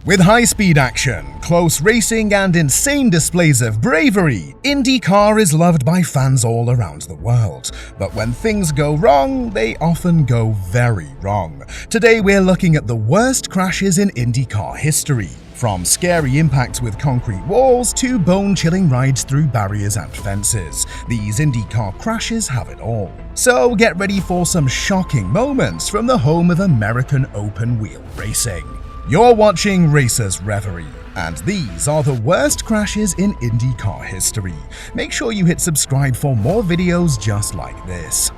With high-speed action, close racing, and insane displays of bravery, IndyCar is loved by fans all around the world. But when things go wrong, they often go very wrong. Today we're looking at the worst crashes in IndyCar history. From scary impacts with concrete walls to bone-chilling rides through barriers and fences, these IndyCar crashes have it all. So get ready for some shocking moments from the home of American open-wheel racing. You're watching Racers Reverie, and these are the worst crashes in IndyCar history. Make sure you hit subscribe for more videos just like this.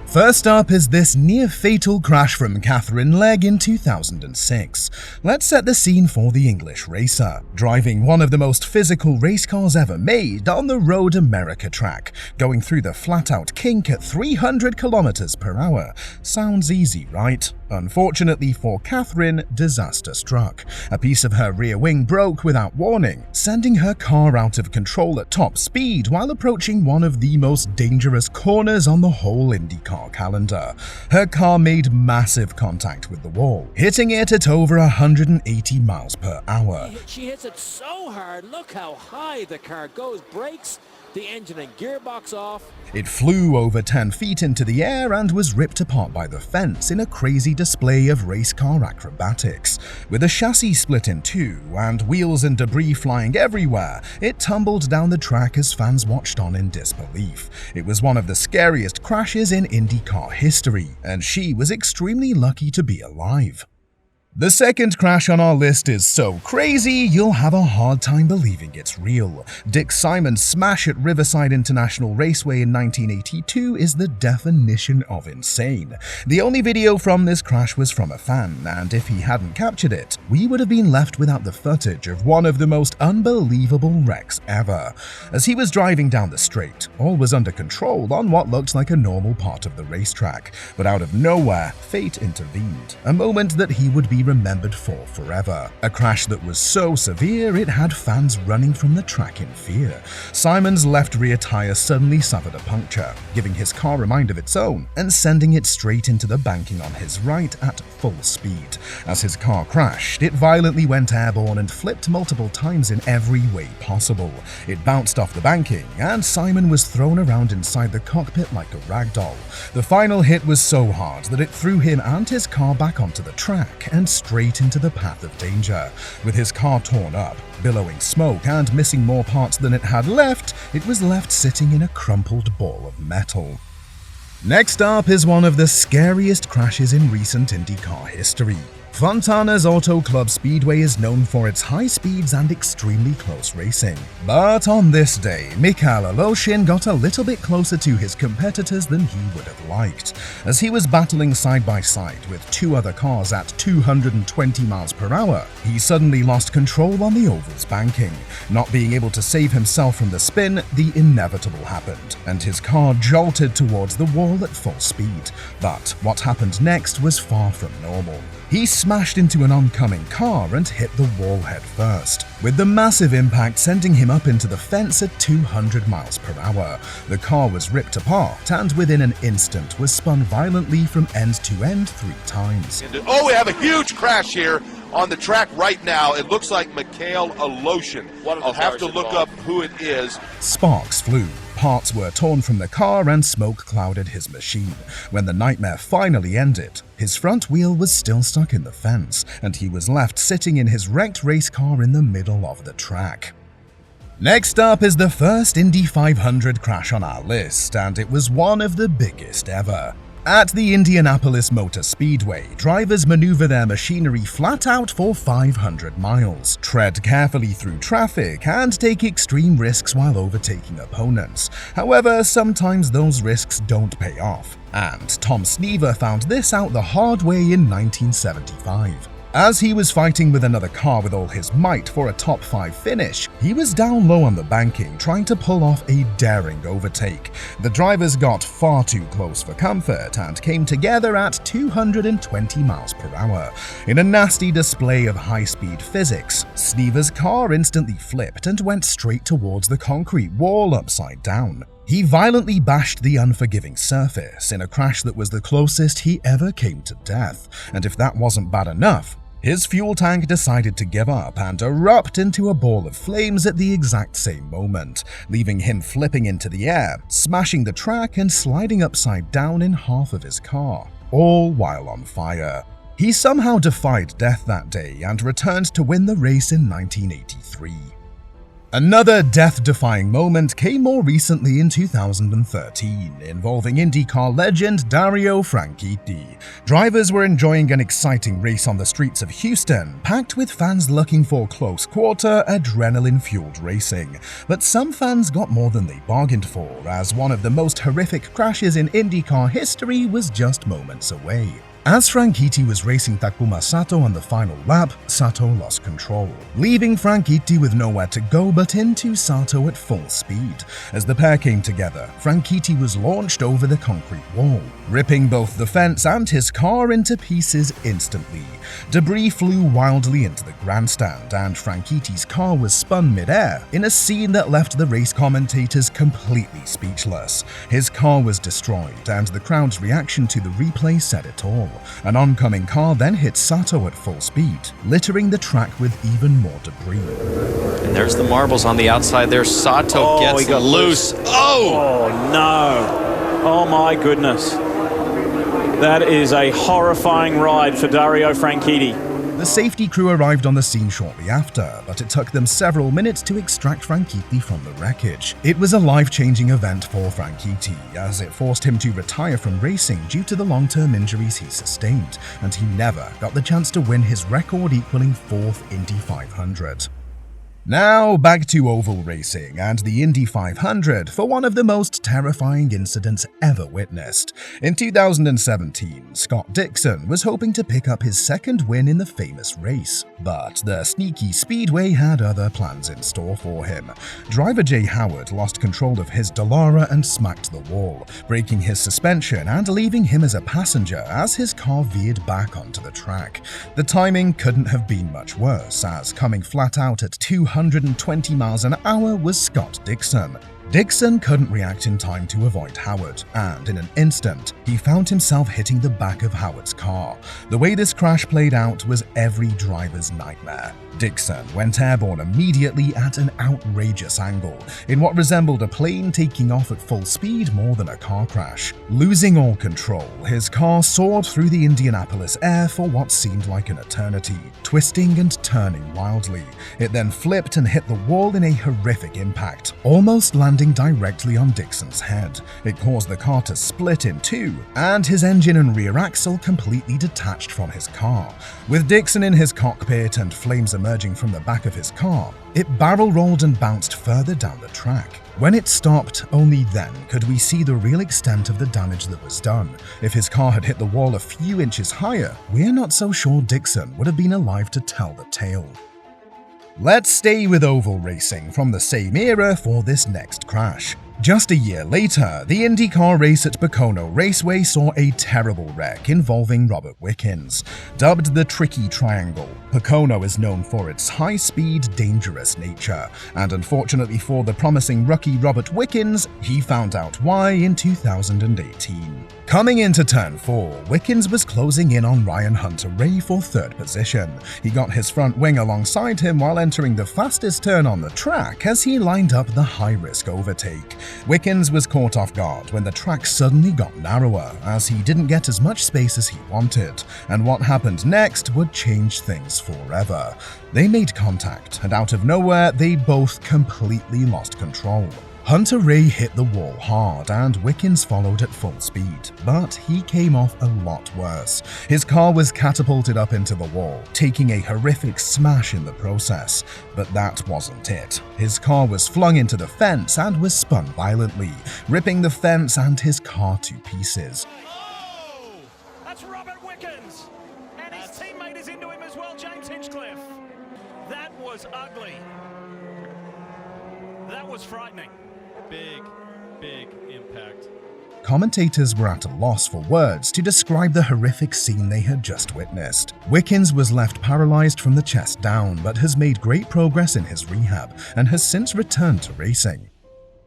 First up is this near-fatal crash from Katherine Legge in 2006. Let's set the scene for the English racer, driving one of the most physical race cars ever made on the Road America track, going through the flat-out kink at 300 km per hour. Sounds easy, right? Unfortunately for Katherine, disaster struck. A piece of her rear wing broke without warning, sending her car out of control at top speed while approaching one of the most dangerous corners on the whole IndyCar calendar. Her car made massive contact with the wall, hitting it at over 180 miles per hour. She hits it so hard, look how high the car goes, brakes, the engine and gearbox off. It flew over 10 feet into the air and was ripped apart by the fence in a crazy display of race car acrobatics. With a chassis split in two and wheels and debris flying everywhere, it tumbled down the track as fans watched on in disbelief. It was one of the scariest crashes in IndyCar history, and she was extremely lucky to be alive. The second crash on our list is so crazy, you'll have a hard time believing it's real. Dick Simon's smash at Riverside International Raceway in 1982 is the definition of insane. The only video from this crash was from a fan, and if he hadn't captured it, we would have been left without the footage of one of the most unbelievable wrecks ever. As he was driving down the straight, all was under control on what looked like a normal part of the racetrack, but out of nowhere, fate intervened, a moment that he would be remembered for forever. A crash that was so severe it had fans running from the track in fear. Simon's left rear tire suddenly suffered a puncture, giving his car a mind of its own and sending it straight into the banking on his right at full speed. As his car crashed, it violently went airborne and flipped multiple times in every way possible. It bounced off the banking, and Simon was thrown around inside the cockpit like a ragdoll. The final hit was so hard that it threw him and his car back onto the track and straight into the path of danger. With his car torn up, billowing smoke, and missing more parts than it had left, it was left sitting in a crumpled ball of metal. Next up is one of the scariest crashes in recent IndyCar history. Fontana's Auto Club Speedway is known for its high speeds and extremely close racing. But on this day, Mikhail Aleshin got a little bit closer to his competitors than he would have liked. As he was battling side by side with two other cars at 220 miles per hour, he suddenly lost control on the oval's banking. Not being able to save himself from the spin, the inevitable happened, and his car jolted towards the wall at full speed. But what happened next was far from normal. He smashed into an oncoming car and hit the wall head first, with the massive impact sending him up into the fence at 200 miles per hour. The car was ripped apart and within an instant was spun violently from end to end 3 times. Oh, we have a huge crash here on the track right now. It looks like Mikhail Aleshin. I'll have to look up who it is. Sparks flew. Parts were torn from the car and smoke clouded his machine. When the nightmare finally ended, his front wheel was still stuck in the fence, and he was left sitting in his wrecked race car in the middle of the track. Next up is the first Indy 500 crash on our list, and it was one of the biggest ever. At the Indianapolis Motor Speedway, drivers maneuver their machinery flat out for 500 miles, tread carefully through traffic, and take extreme risks while overtaking opponents. However, sometimes those risks don't pay off, and Tom Sneva found this out the hard way in 1975. As he was fighting with another car with all his might for a top 5 finish, he was down low on the banking trying to pull off a daring overtake. The drivers got far too close for comfort and came together at 220 miles per hour. In a nasty display of high-speed physics, Sneva's car instantly flipped and went straight towards the concrete wall upside down. He violently bashed the unforgiving surface in a crash that was the closest he ever came to death, and if that wasn't bad enough, His fuel tank decided to give up and erupt into a ball of flames at the exact same moment, leaving him flipping into the air, smashing the track and sliding upside down in half of his car, all while on fire. He somehow defied death that day and returned to win the race in 1983. Another death-defying moment came more recently in 2013, involving IndyCar legend Dario Franchitti. Drivers were enjoying an exciting race on the streets of Houston, packed with fans looking for close-quarter, adrenaline-fueled racing. But some fans got more than they bargained for, as one of the most horrific crashes in IndyCar history was just moments away. As Franchitti was racing Takuma Sato on the final lap, Sato lost control, leaving Franchitti with nowhere to go but into Sato at full speed. As the pair came together, Franchitti was launched over the concrete wall, ripping both the fence and his car into pieces instantly. Debris flew wildly into the grandstand, and Franchitti's car was spun mid-air in a scene that left the race commentators completely speechless. His car was destroyed, and the crowd's reaction to the replay said it all. An oncoming car then hit Sato at full speed, littering the track with even more debris. And there's the marbles on the outside there. Sato gets loose. Oh no! Oh my goodness. That is a horrifying ride for Dario Franchitti. The safety crew arrived on the scene shortly after, but it took them several minutes to extract Franchitti from the wreckage. It was a life-changing event for Franchitti, as it forced him to retire from racing due to the long-term injuries he sustained, and he never got the chance to win his record-equaling 4th Indy 500. Now back to oval racing and the Indy 500 for one of the most terrifying incidents ever witnessed. In 2017, Scott Dixon was hoping to pick up his second win in the famous race, but the sneaky speedway had other plans in store for him. Driver Jay Howard lost control of his Dallara and smacked the wall, breaking his suspension and leaving him as a passenger as his car veered back onto the track. The timing couldn't have been much worse, as coming flat out at 220 miles an hour was Scott Dixon. Dixon couldn't react in time to avoid Howard, and in an instant, he found himself hitting the back of Howard's car. The way this crash played out was every driver's nightmare. Dixon went airborne immediately at an outrageous angle, in what resembled a plane taking off at full speed more than a car crash. Losing all control, his car soared through the Indianapolis air for what seemed like an eternity, twisting and turning wildly. It then flipped and hit the wall in a horrific impact, almost landing directly on Dixon's head. It caused the car to split in two, and his engine and rear axle completely detached from his car. With Dixon in his cockpit and flames emerging from the back of his car, it barrel rolled and bounced further down the track. When it stopped, only then could we see the real extent of the damage that was done. If his car had hit the wall a few inches higher, we're not so sure Dixon would have been alive to tell the tale. Let's stay with oval racing from the same era for this next crash. Just a year later, the IndyCar race at Pocono Raceway saw a terrible wreck involving Robert Wickens. Dubbed the Tricky Triangle, Pocono is known for its high-speed, dangerous nature, and unfortunately for the promising rookie Robert Wickens, he found out why in 2018. Coming into turn 4, Wickens was closing in on Ryan Hunter-Reay for third position. He got his front wing alongside him while entering the fastest turn on the track as he lined up the high-risk overtake. Wickens was caught off guard when the track suddenly got narrower, as he didn't get as much space as he wanted, and what happened next would change things forever. They made contact, and out of nowhere, they both completely lost control. Hunter-Reay hit the wall hard, and Wickens followed at full speed, but he came off a lot worse. His car was catapulted up into the wall, taking a horrific smash in the process. But that wasn't it. His car was flung into the fence and was spun violently, ripping the fence and his car to pieces. Oh, that's Robert Wickens, and his teammate is into him as well, James Hinchcliffe. That was ugly. That was frightening. Big impact. Commentators were at a loss for words to describe the horrific scene they had just witnessed. Wickens was left paralyzed from the chest down, but has made great progress in his rehab and has since returned to racing.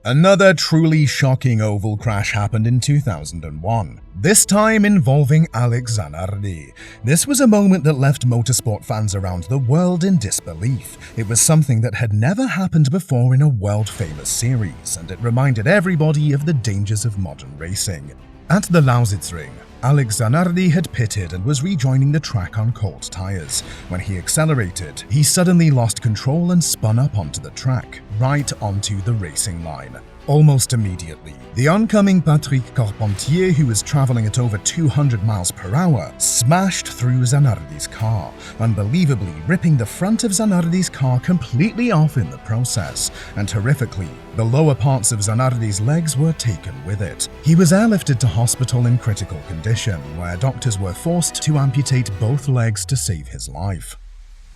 Another truly shocking oval crash happened in 2001, this time involving Alex Zanardi. This was a moment that left motorsport fans around the world in disbelief. It was something that had never happened before in a world-famous series, and it reminded everybody of the dangers of modern racing. At the Lausitzring, Alex Zanardi had pitted and was rejoining the track on cold tires. When he accelerated, he suddenly lost control and spun up onto the track, right onto the racing line. Almost immediately, the oncoming Patrick Carpentier, who was traveling at over 200 miles per hour, smashed through Zanardi's car, unbelievably ripping the front of Zanardi's car completely off in the process, and horrifically, the lower parts of Zanardi's legs were taken with it. He was airlifted to hospital in critical condition, where doctors were forced to amputate both legs to save his life.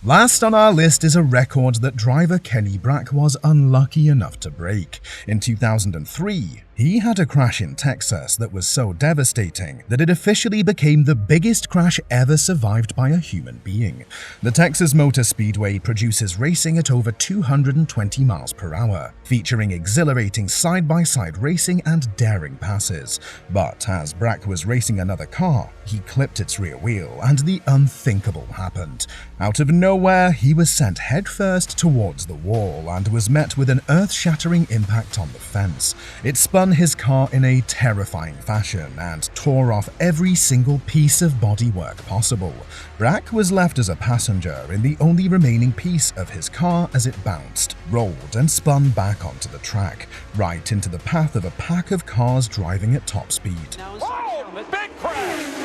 Last on our list is a record that driver Kenny Brack was unlucky enough to break. In 2003, he had a crash in Texas that was so devastating that it officially became the biggest crash ever survived by a human being. The Texas Motor Speedway produces racing at over 220 miles per hour, featuring exhilarating side-by-side racing and daring passes. But as Brack was racing another car, he clipped its rear wheel and the unthinkable happened. Out of nowhere, he was sent headfirst towards the wall and was met with an earth-shattering impact on the fence. It spun his car in a terrifying fashion and tore off every single piece of bodywork possible. Brack was left as a passenger in the only remaining piece of his car as it bounced, rolled, and spun back onto the track, right into the path of a pack of cars driving at top speed. Oh, big crash!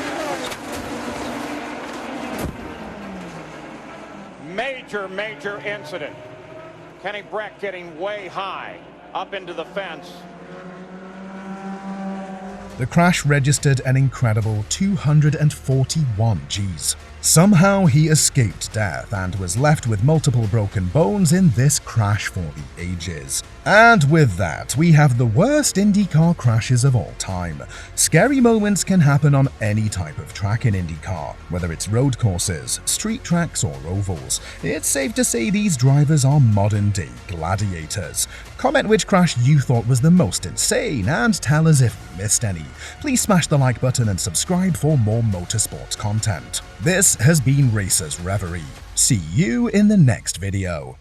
Major incident. Kenny Brack getting way high, up into the fence. The crash registered an incredible 241 Gs. Somehow he escaped death and was left with multiple broken bones in this crash for the ages. And with that, we have the worst IndyCar crashes of all time. Scary moments can happen on any type of track in IndyCar, whether it's road courses, street tracks, or ovals. It's safe to say these drivers are modern-day gladiators. Comment which crash you thought was the most insane and tell us if we missed any. Please smash the like button and subscribe for more motorsports content. This has been Racers Reverie. See you in the next video.